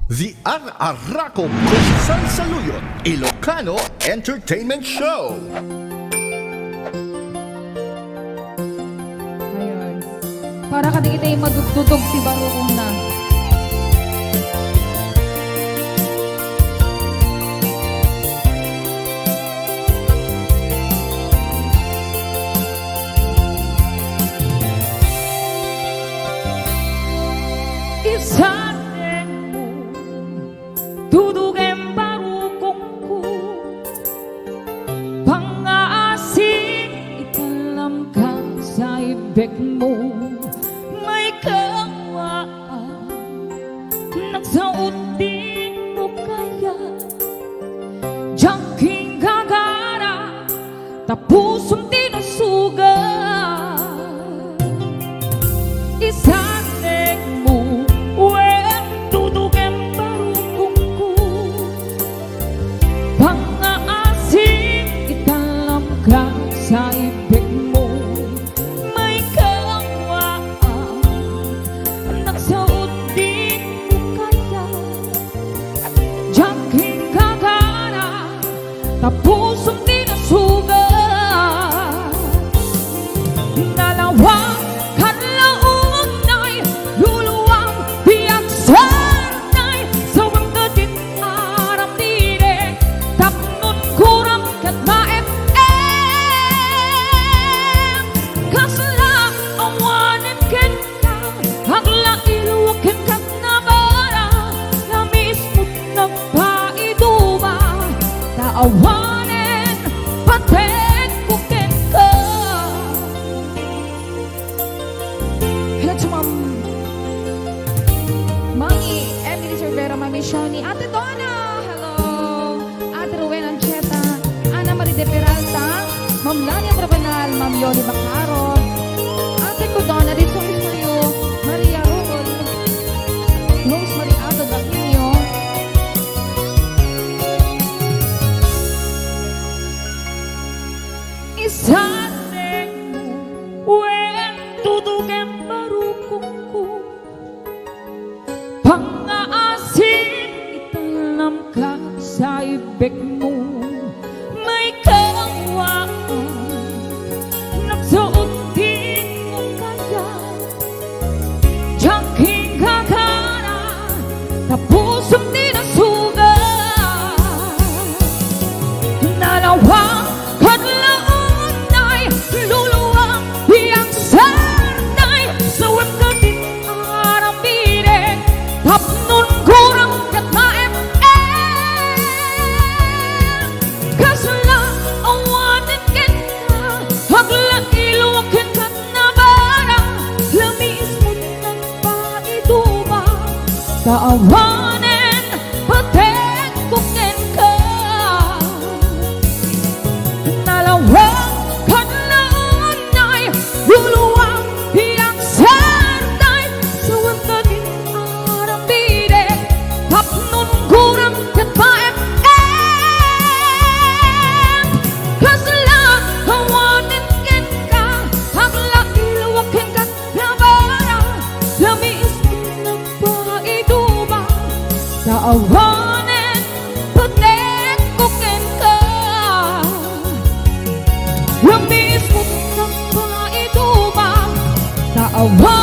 The RRRrakup Sal-saluyot Ilocano Entertainment Show. Ayun. Para kadi kita yung madugtudog si Barokong na. Isanin mo Dudugem Barokongku Pang-aasing italam ka sa ibig mo. May kawaan nagsaot din mo kaya Jangking gagara tapusong tinasuga. Isanin mo Dudugem Barokongku Pang-aasing italam ka sa ibig mo. May kawaan nagsaot din mo kaya Jangking gagara tapusong tinasuga. Dalawang kanlaon ay luluwang biyak sanay sa wangkadit aram dire tapnon kurang kat maep-em kasla awanan ken ka hagla iluwaken kat nabara na mismo nagpaiduba taawanen paten kuken ka. Hello to Mami Emily Cervera, Mami Shani, Ate Donna, hello, Ate Rowena Ancheta, Ana Marie de Peralta, Ma'am Lania Brabanal, Ma'am Yoli Bacaro, Ate ko Donna, Rizzo Mario, Maria Rogol, Rose Marie Aldo Daquino, isanin mo wen Dudugem Barokongku Pang-aasing italam ka sa ibig mo. May kawaan nagsuot din mo kaya Jangking gagara tapusong tinasuga. Dalawang kadlaon ay luluwang iyang sarnay sa wangkadit aram bire tapnon kurang kat maep-em kasla awanen ken ka hagla iluwaken kat nabara lamis mo nagpaiduba taawanen paten kuken ka. Dalawang kadlaon ay luluwang iyang sarnay sa wangkadit aram bire tapnon kurang kat maep-em kasla awanen ken ka hagla iluwaken kat nabara lamis mo nagpaiduba taawanen paten kuken ka. Lamis mo nagpaiduba taawanen